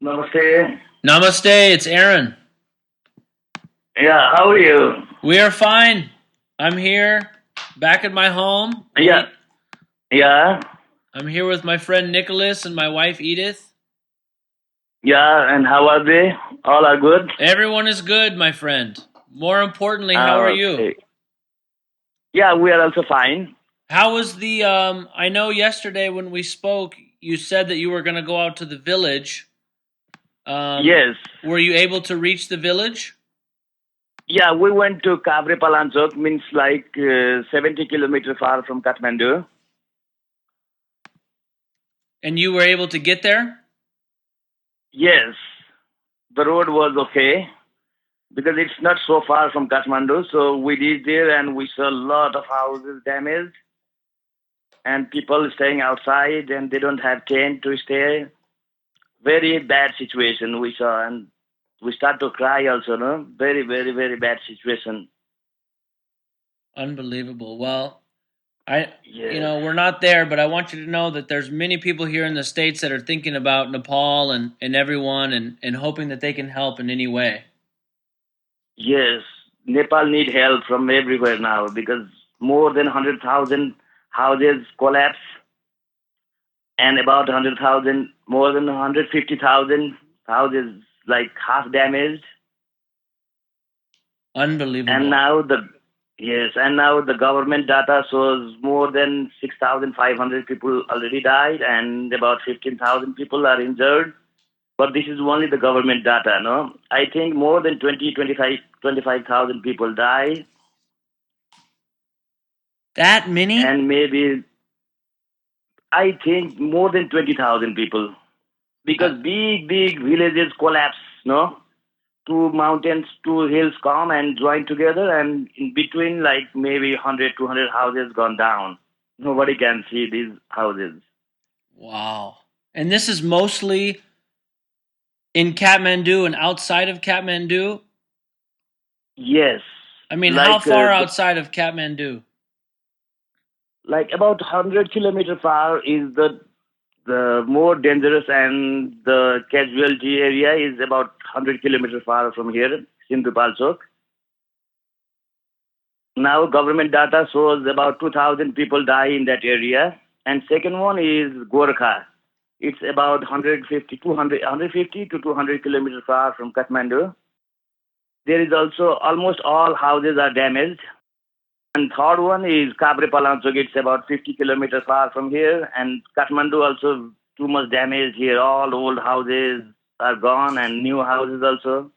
Namaste. Namaste, it's Aaron. Yeah, how are you? We are fine. I'm here, back at my home. Yeah, yeah, I'm here with my friend Nicholas and my wife Edith. yeah, and how are they? All are good? Everyone is good, my friend. More importantly, how are you? Okay. Yeah, we are also fine. How was the I know yesterday when we spoke, you said that you were going to go out to the village. Yes. Were you able to reach the village? Yeah, we went to Kabre Palanchok, means like 70 kilometers far from Kathmandu. And you were able to get there? Yes, the road was okay because it's not so far from Kathmandu. So we did there and we saw a lot of houses damaged and people staying outside and they don't have tent to stay. Very bad situation we saw, and we start to cry also, no? Very, very, very bad situation. Unbelievable. Well, Yes. we're not there, but I want you to know that there's many people here in the States that are thinking about Nepal and everyone and hoping that they can help in any way. Yes. Nepal need help from everywhere now because more than 100,000 houses collapse and about 100,000, more than 150,000 houses like half damaged. And Unbelievable. now the government data shows more than 6,500 people already died and about 15,000 people are injured. But this is only the government data, no? I think more than 25,000 people die, That many? and maybe I think more than 20,000 people Uh, because big villages collapse, no? Two mountains, two hills come and join together, and in between, like maybe 100, 200 houses gone down. Nobody can see these houses. wow. And this is mostly in Kathmandu and outside of Kathmandu? Yes, I mean, how like far outside of Kathmandu? like about 100 kilometers far is the more dangerous and the casualty area is about 100 kilometers far from here, Sindhu Palchok. Now government data shows about 2,000 people die in that area. And second one is Gorkha. It's about 150, 200, 150 to 200 kilometers far from Kathmandu. There is also almost all houses are damaged. And third one is Kabre Palanchok. It's about 50 kilometers far from here. And Kathmandu also too much damage here. All old houses are gone and new houses also.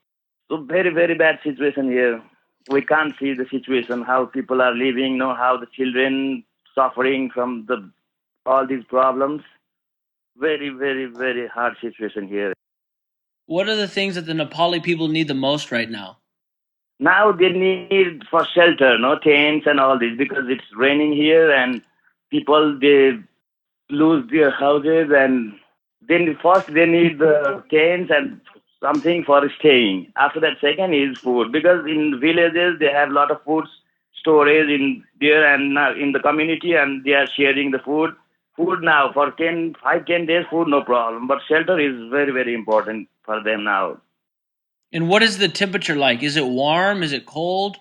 So very, very bad situation here. We can't see the situation, how people are living, know how the children suffering from the all these problems. Very, very, very hard situation here. What are the things that the Nepali people need the most right now? Now they need for shelter, no tents and all this because it's raining here and people they lose their houses and then first they need the tents and something for staying. After that, second is food because in villages they have a lot of food storage in there and now in the community and they are sharing the food. Food now for 10 days, food no problem, but shelter is very very important for them now. And what is the temperature like? Is it warm? Is it cold?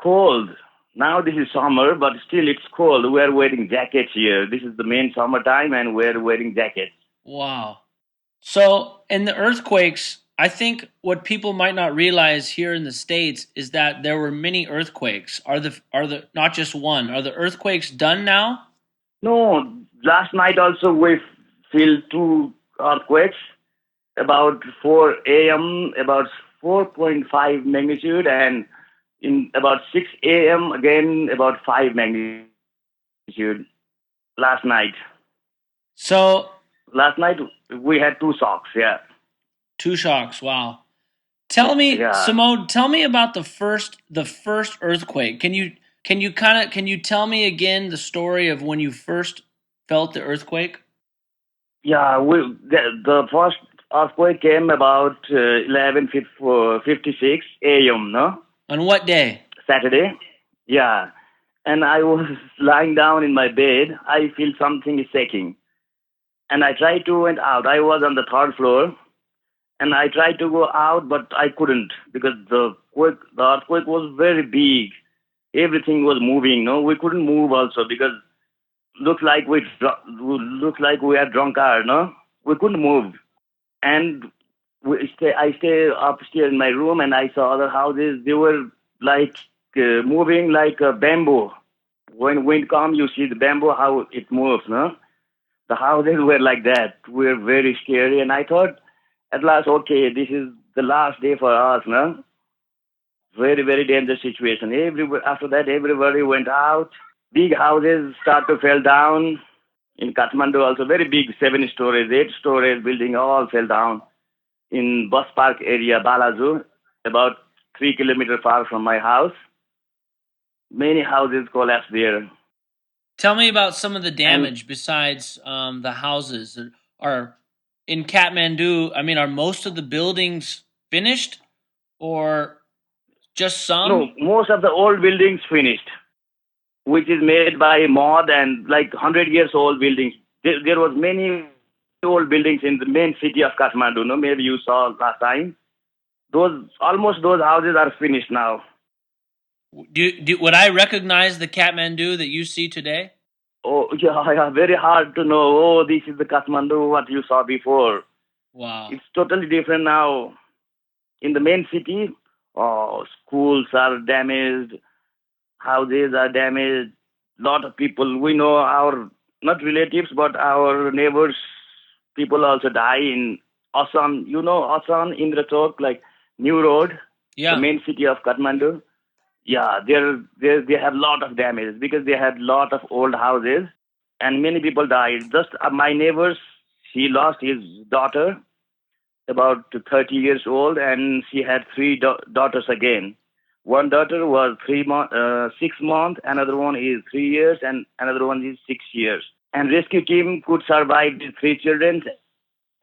Cold. Now this is summer, but still it's cold. We are wearing jackets here. This is the main summertime and we're wearing jackets. Wow. So, in the earthquakes, I think what people might not realize here in the States is that there were many earthquakes. Are the not just one? Are the earthquakes done now? No, last night also we feel two earthquakes about 4 a.m. about 4.5 magnitude and in about 6 a.m. again about 5 magnitude last night. So, Last night we had two shocks. Yeah, two shocks. Wow. Tell me, yeah, Sumod, tell me about the first earthquake. Can you tell me again the story of when you first felt the earthquake? yeah. The first earthquake came about 11:56 a.m. No, On what day? Saturday. Yeah, and I was lying down in my bed. I feel something is shaking, and I tried to went out. I was on the third floor, and I tried to go out, but I couldn't because the earthquake was very big. Everything was moving. No, we couldn't move also because looked like we are drunkard. No, we couldn't move, and I stay upstairs in my room, and I saw other houses. They were like moving like a bamboo. When wind comes, you see the bamboo how it moves. No, the houses were like that. We were very scary, and I thought at last, okay, this is the last day for us. No, very very dangerous situation. After that, everybody went out. Big houses start to fall down. In Kathmandu, also very big, 7 stories, 8 stories building all fell down. In Bus Park area, Balaju, about 3 kilometers far from my house. Many houses collapsed there. Tell me about some of the And damage besides the houses. Are in Kathmandu? I mean, are most of the buildings finished, or just no, some? most of the old buildings finished, which is made by mod and like 100 years old buildings. There was many old buildings in the main city of Kathmandu. No, maybe you saw last time. Those houses are finished now. Would I recognize the Kathmandu that you see today? Oh, yeah, yeah, very hard to know. Oh, this is the Kathmandu what you saw before. Wow. It's totally different now. In the main city, oh, schools are damaged, houses are damaged. Lot of people we know, our not relatives but our neighbors, people also die in Asan. You know Asan, Indrachok, like New Road, the Yeah. main city of Kathmandu. Yeah, they have lot of damage because they had lot of old houses and many people died. Just my neighbors, he lost his daughter about 30 years old, and she had three daughters again. One daughter was 6 months, another one is 3 years, and another one is 6 years. And rescue team could survive the three children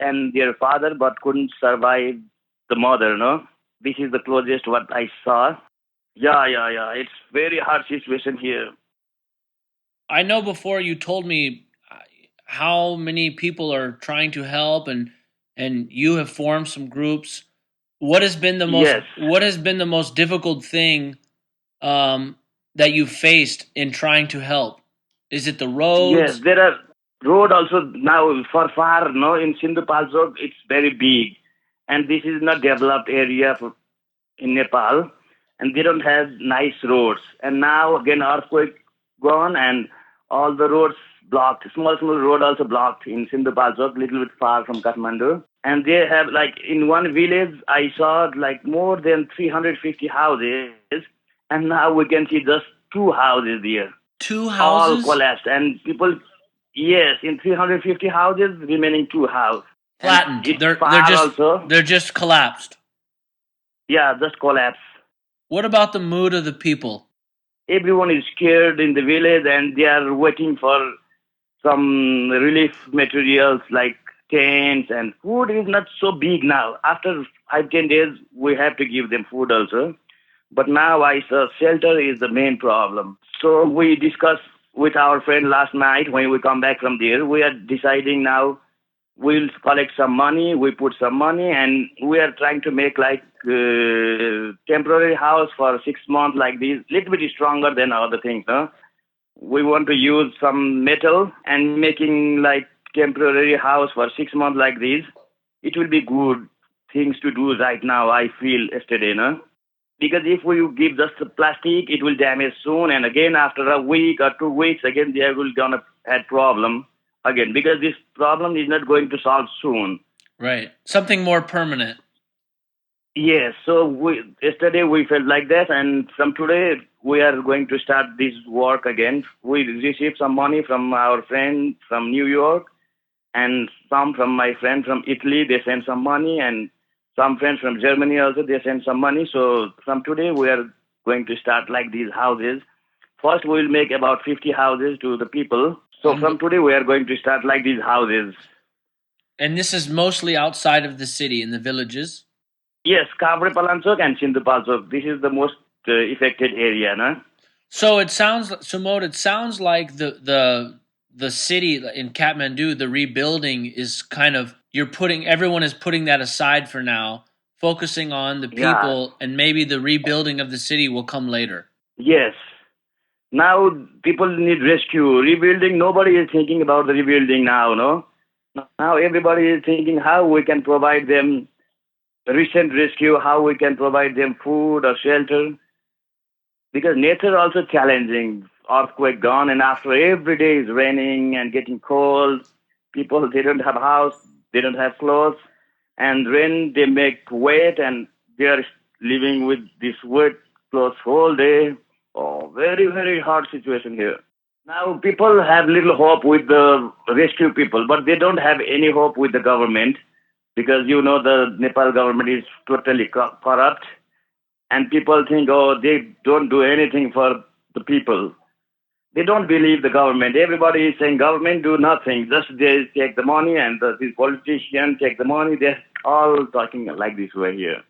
and their father, but couldn't survive the mother. No, this is the closest what I saw. Yeah, yeah, yeah. It's very hard situation here. I know before you told me how many people are trying to help, and you have formed some groups. Yes. What has been the most difficult thing um, that you faced in trying to help? Is it the Yes, roads? there are road also now for far, no, in Sindhu Palsok, it's very big. And this is not developed area in Nepal. And they don't have nice roads. And now again earthquake gone and all the roads blocked. Small road also blocked in Sindhu Palsok, little bit far from Kathmandu. And they have like in one village I saw like more than 350 houses, and now we can see just two houses there, Two all houses collapsed, and people, yes, in 350 houses remaining two houses, and flattened. it's far also. They're just collapsed. Yeah, just collapse. What about the mood of the people? Everyone is scared in the village and they are waiting for some relief materials like tents, and food is not so big now. After 5 10 days we have to give them food also, but now I saw shelter is the main problem. So we discussed with our friend last night when we come back from there. We are deciding now we'll collect some money, we put some money, and we are trying to make like temporary house for 6 months like this, little bit stronger than other things. Huh? We want to use some metal and making like temporary house for 6 months like this. It will be good things to do right now, I feel yesterday, no? Because if we give just the plastic, it will damage soon, and again after a week or 2 weeks, again they will gonna have problem again because this problem is not going to solve soon. Right. Something more permanent. Yes, so yesterday we felt like that, and from today we are going to start this work again. We received some money from our friend from New York, and some from my friend from Italy. They sent some money, and some friends from Germany also they sent some money. So from today we are going to start like these houses. First we will make about 50 houses to the people. So Um, from today we are going to start like these houses. and this is mostly outside of the city in the villages. Yes, Kabre Palansok and Sindhupalsok. This is the most affected area, no? So it sounds, Sumod. It sounds like the city in Kathmandu, the rebuilding is kind of everyone is putting that aside for now, focusing on the Yeah. people, and maybe the rebuilding of the city will come later. Yes. Now people need rescue. Rebuilding, nobody is thinking about the rebuilding now, no? Now everybody is thinking how we can provide them recent rescue, how we can provide them food or shelter. Because nature also challenging. Earthquake gone, and after every day is raining and getting cold, people they don't have house, they don't have clothes, and rain they make wet, and they are living with this wet clothes whole day. Oh, very hard situation here. Now people have little hope with the rescue people, but they don't have any hope with the government because you know the Nepal government is totally corrupt, and people think, oh, they don't do anything for the people. They don't believe the government. Everybody is saying government do nothing. Just they take the money and these politicians take the money. They're all talking like this way here.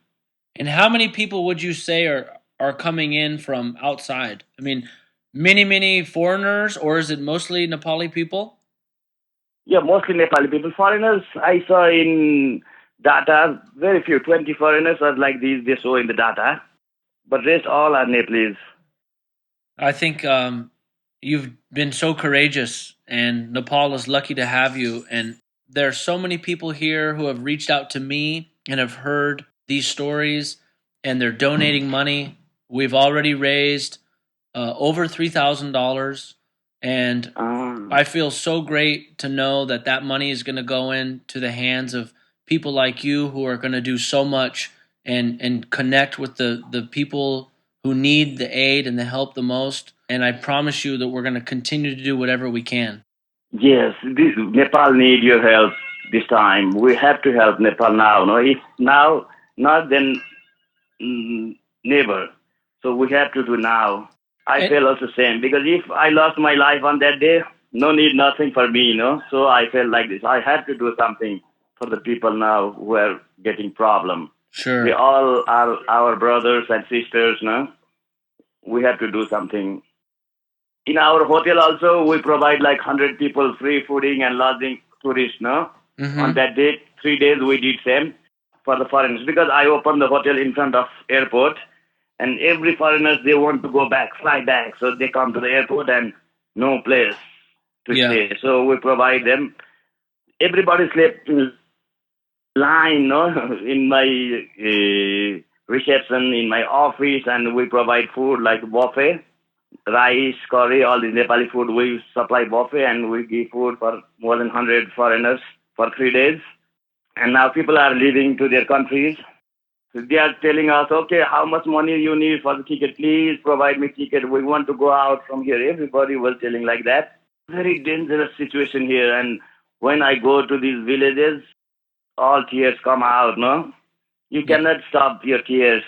And how many people would you say are coming in from outside? I mean, many foreigners, or is it mostly Nepali people? Yeah, mostly Nepali people. Foreigners, I saw in data, very few, 20 foreigners are like these, they show in the data. But rest all are Nepalese. I think you've been so courageous, and Nepal is lucky to have you. And there are so many people here who have reached out to me and have heard these stories, and they're donating money. We've already raised over $3,000, and Ah. I feel so great to know that that money is going to go into the hands of people like you who are going to do so much and connect with the people who need the aid and the help the most. And I promise you that we're going to continue to do whatever we can. Yes, Nepal need your help this time. We have to help Nepal now. No, if now not, then never. So we have to do now. I And, feel also same because if I lost my life on that day, no need nothing for me, So I felt like this. I have to do something for the people now who are getting problem. They sure. all are our brothers and sisters, no? We have to do something. In our hotel also, we provide like 100 people free fooding and lodging tourists, no? On Mm-hmm. that day, 3 days we did same for the foreigners because I opened the hotel in front of airport and every foreigners, they want to go back, fly back. So they come to the airport and no place to Yeah. stay. So we provide them. Everybody slept in line, no? In my reception, in my office, and we provide food like buffet rice, curry, all the Nepali food. We supply buffet and we give food for more than 100 foreigners for 3 days. And now people are leaving to their countries. So they are telling us, okay, how much money you need for the ticket? Please provide me ticket. We want to go out from here. Everybody was telling like that. Very dangerous situation here. And when I go to these villages, all tears come out, no? You Yeah. cannot stop your tears.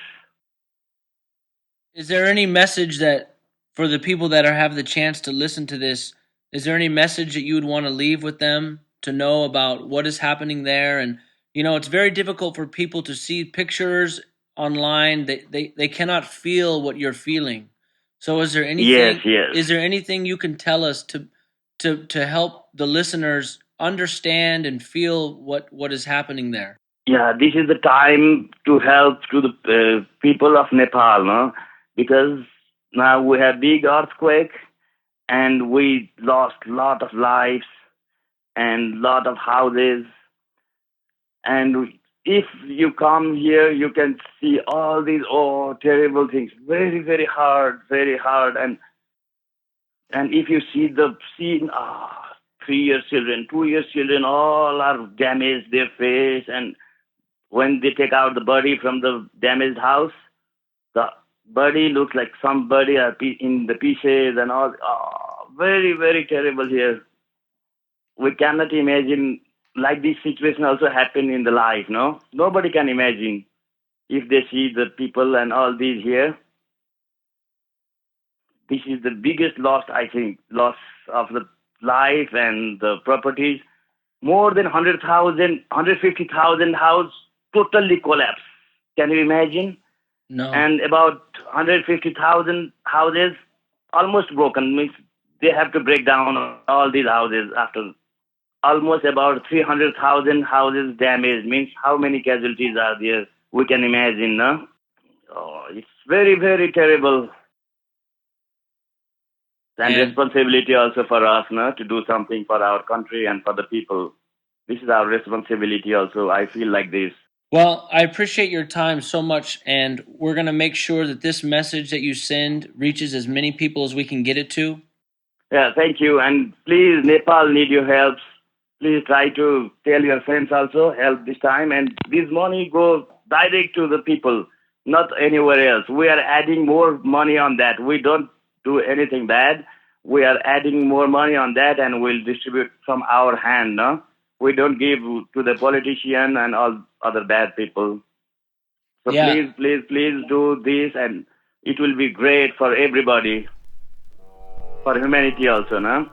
Is there any message that for the people that have the chance to listen to this, is there any message that you would want to leave with them to know about what is happening there? And it's very difficult for people to see pictures online. They cannot feel what you're feeling. So Yes, yes. is there anything you can tell us to help the listeners understand and feel what is happening there? Yeah, this is the time to help to the people of Nepal, no? Because now we have big earthquake and we lost lot of lives and lot of houses. And if you come here, you can see all these terrible things. Very hard, very hard. And if you see the scene, 3 years children, 2 years children, all are damaged their face and when they take out the body from the damaged house, the body looks like somebody in the pieces and all. Oh, very terrible here. We cannot imagine like this situation also happen in the life, no? Nobody can imagine if they see the people and all these here. This is the biggest loss, I think, loss of the life and the properties. More than 100,000, 150,000 house totally collapsed. Can you imagine? No. And about 150,000 houses almost broken. Means they have to break down all these houses after almost about 300,000 houses damaged. Means how many casualties are there? We can imagine, no? Oh, it's very, very terrible. And responsibility also for us, no, to do something for our country and for the people. This is our responsibility also. I feel like this. Well, I appreciate your time so much, and we're going to make sure that this message that you send reaches as many people as we can get it to. Yeah, thank you. And please, Nepal need your help. Please try to tell your friends also, help this time. And this money go direct to the people, not anywhere else. We are adding more money on that. We don't do anything bad. We are adding more money on that and we'll distribute from our hand, no? We don't give to the politician and all other bad people. So Yeah. please do this and it will be great for everybody, for humanity also, no?